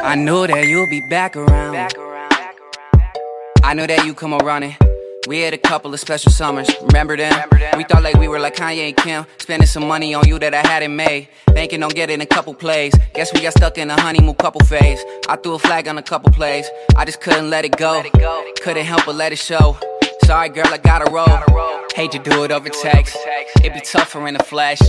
I knew that you'd be back around. I knew that you'd come around. We had a couple of special summers, remember them? We thought like we were like Kanye and Kim, spending some money on you that I hadn't made, banking on getting a couple plays. Guess we got stuck in a honeymoon couple phase. I threw a flag on a couple plays, I just couldn't let it go. Couldn't help but let it show. Sorry girl, I gotta roll. Hate to do it over text, it'd be tougher in the flesh.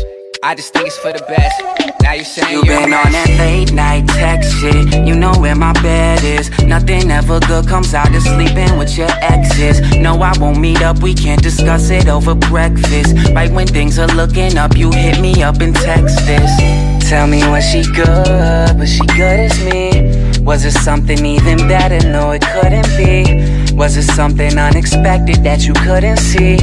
I just think it's for the best. Now you're saying you been on that late night text shit. You know where my bed is. Nothing ever good comes out of sleeping with your exes. No, I won't meet up, we can't discuss it over breakfast. Right when things are looking up, you hit me up and text this. Tell me, was she good? Was she good as me? Was it something even better? No, it couldn't be. Was it something unexpected that you couldn't see?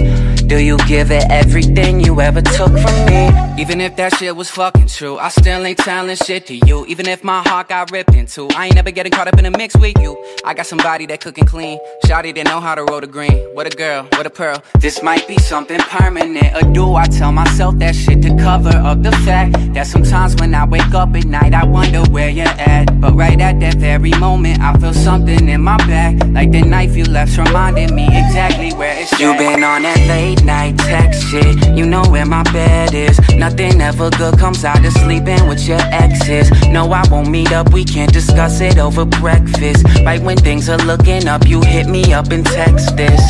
Do you give it everything you ever took from me? Even if that shit was fucking true, I still ain't telling shit to you. Even if my heart got ripped in two, I ain't never getting caught up in a mix with you. I got somebody that cook and clean, shawty that know how to roll the green. What a girl, what a pearl. This might be something permanent, or do I tell myself that shit to cover up the fact that sometimes when I wake up at night I wonder where you're at. But right at that very moment I feel something in my back, like the knife you left reminded me exactly where it's at. You been on that late night text shit. You know where my bed is. Nothing ever good comes out of sleeping with your exes. No, I won't meet up, we can't discuss it over breakfast. Right when things are looking up, you hit me up and text this.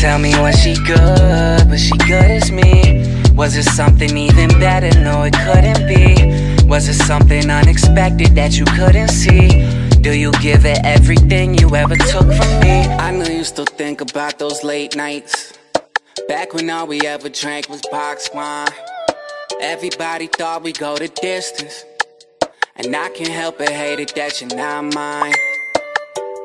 Tell me, was she good? Was she good as me? Was it something even better? No, it couldn't be. Was it something unexpected that you couldn't see? Do you give it everything you ever took from me? I know you still think about those late nights, back when all we ever drank was boxed wine. Everybody thought we'd go the distance, and I can't help but hate it that you're not mine.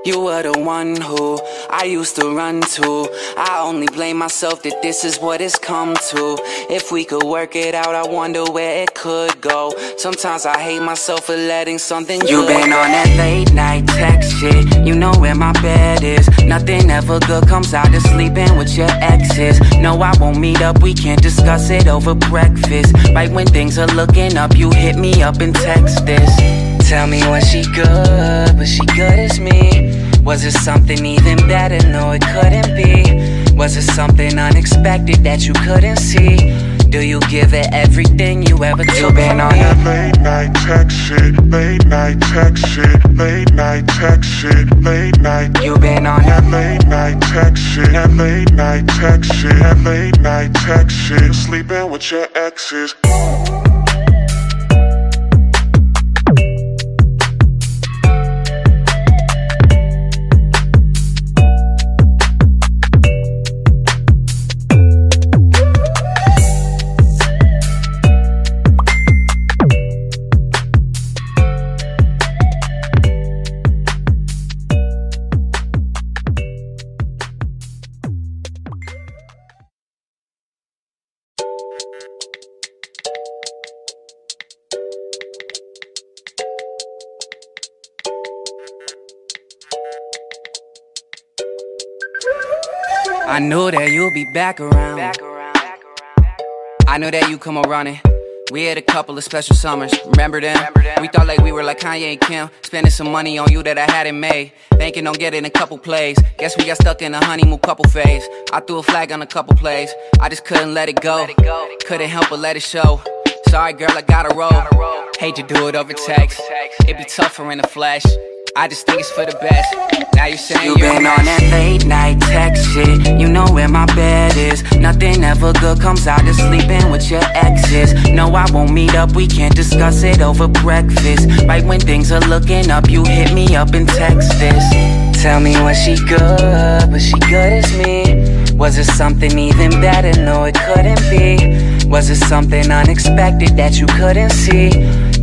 You were the one who I used to run to. I only blame myself that this is what it's come to. If we could work it out, I wonder where it could go. Sometimes I hate myself for letting something You been on that late night text shit. You know where my bed is. Nothing ever good comes out of sleeping with your exes. No, I won't meet up, we can't discuss it over breakfast. Right when things are looking up, you hit me up and text this. Tell me, was she good? Was she good as me? Was it something even better? No, it couldn't be. Was it something unexpected that you couldn't see? Do you give it everything you ever took from me? You been on that late night text shit. Late night text shit. Late night text shit. Late night. You been on that late night text shit. That late night text shit. That late night text shit. Sleeping with your exes. I knew that you'd be back around. I knew that you'd come around. We had a couple of special summers, remember them? We thought like we were like Kanye and Kim, spending some money on you that I hadn't made, banking on getting a couple plays. Guess we got stuck in a honeymoon couple phase. I threw a flag on a couple plays, I just couldn't let it go. Couldn't help but let it show. Sorry girl, I gotta roll. Hate to do it over text, it'd be tougher in the flesh. I just think it's for the best. Now you're saying you been on that late night text shit. You know where my bed is. Nothing ever good comes out of sleeping with your exes. No, I won't meet up, we can't discuss it over breakfast. Right when things are looking up, you hit me up and text this. Tell me, was she good? Was she good as me? Was it something even better? No, it couldn't be. Was it something unexpected that you couldn't see?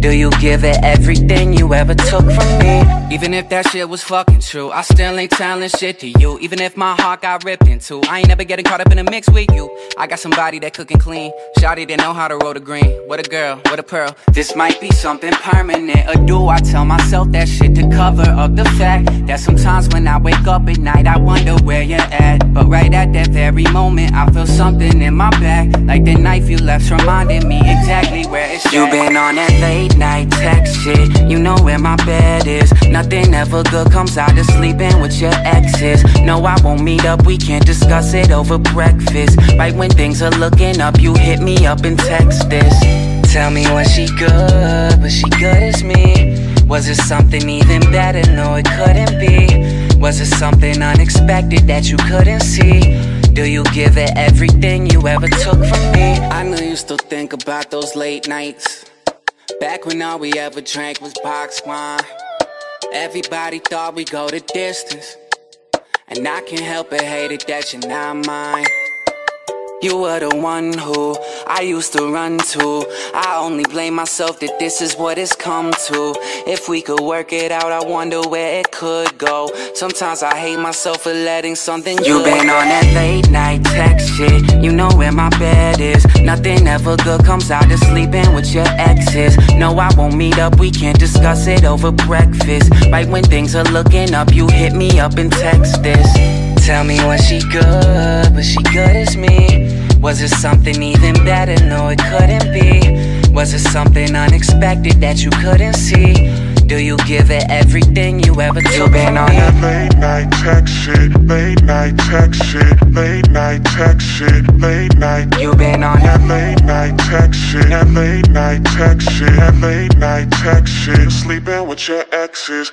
Do you give it everything you ever took from me? Even if that shit was fucking true, I still ain't telling shit to you. Even if my heart got ripped in two, I ain't never getting caught up in a mix with you. I got somebody that cook and clean, shawty that know how to roll the green. What a girl, what a pearl. This might be something permanent, or do I tell myself that shit to cover up the fact that sometimes when I wake up at night I wonder where you're at. But right at that very moment I feel something in my back, like the knife you left reminded me exactly where it's at. You been on that late late night text shit. You know where my bed is. Nothing ever good comes out of sleeping with your exes. No, I won't meet up, we can't discuss it over breakfast. Right when things are looking up, you hit me up and text this. Tell me, was she good? Was she good as me? Was it something even better? No, it couldn't be. Was it something unexpected that you couldn't see? Do you give it everything you ever took from me? I know you still think about those late nights, back when all we ever drank was boxed wine. Everybody thought we'd go the distance, and I can't help but hate it that you're not mine. You were the one who I used to run to. I only blame myself that this is what it's come to. If we could work it out, I wonder where it could go. Sometimes I hate myself for letting something You've been on that late night text shit. You know where my bed is. Nothing ever good comes out of sleeping with your exes. No, I won't meet up, we can't discuss it over breakfast. Right when things are looking up, you hit me up and text this. Tell me, was she good? Was she good as me? Was it something even better? No, it couldn't be. Was it something unexpected that you couldn't see? Do you give it everything you ever took? You've been on that late night text shit, late night text shit, late night text shit, late night. You've been on that late night text shit, that late night text shit, that late night text shit, sleeping with your exes.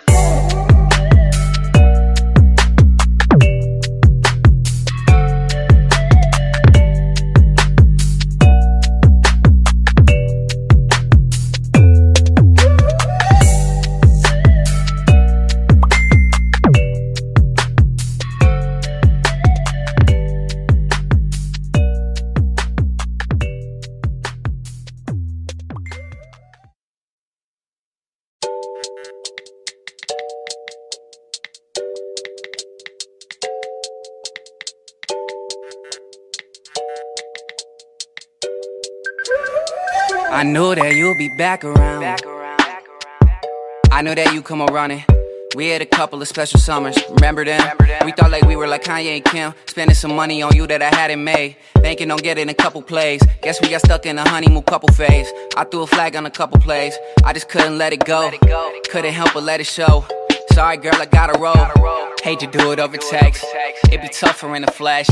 I knew that you'd be back around. I knew that you'd come running. We had a couple of special summers, remember them? We thought like we were like Kanye and Kim, spending some money on you that I hadn't made, banking on getting a couple plays. Guess we got stuck in a honeymoon couple phase. I threw a flag on a couple plays, I just couldn't let it go. Couldn't help but let it show. Sorry girl, I gotta roll. Hate to do it over text, it'd be tougher in the flesh.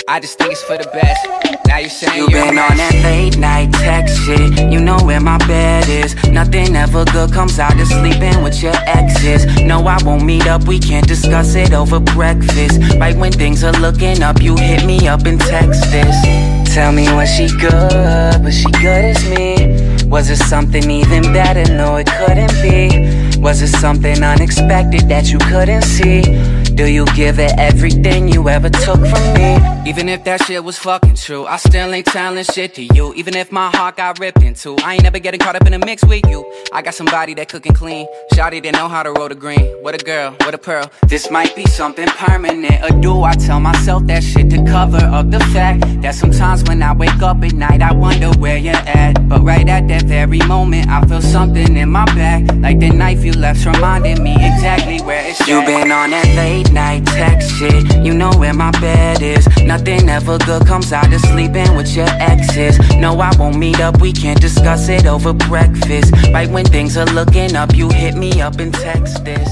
I just think it's for the best. Now you're saying you've been on that late night text shit. You know where my bed is. Nothing ever good comes out of sleeping with your exes. No, I won't meet up, we can't discuss it over breakfast. Right when things are looking up, you hit me up and text this. Tell me, was she good? Was she good as me? Was it something even better? No, it couldn't be. Was it something unexpected that you couldn't see? Do you give it everything you ever took from me? Even if that shit was fucking true, I still ain't telling shit to you. Even if my heart got ripped in two, I ain't never getting caught up in a mix with you. I got somebody that cooking clean, shawty that know how to roll the green. What a girl, what a pearl. This might be something permanent, or do I tell myself that shit to cover up the fact that sometimes when I wake up at night I wonder where you're at. But right at that very moment I feel something in my back, like the knife you left reminded me exactly where it's at. You've been on that late night text shit. You know where my bed is. Nothing ever good comes out of sleeping with your exes. No, I won't meet up, we can't discuss it over breakfast. Right when things are looking up, you hit me up and text this.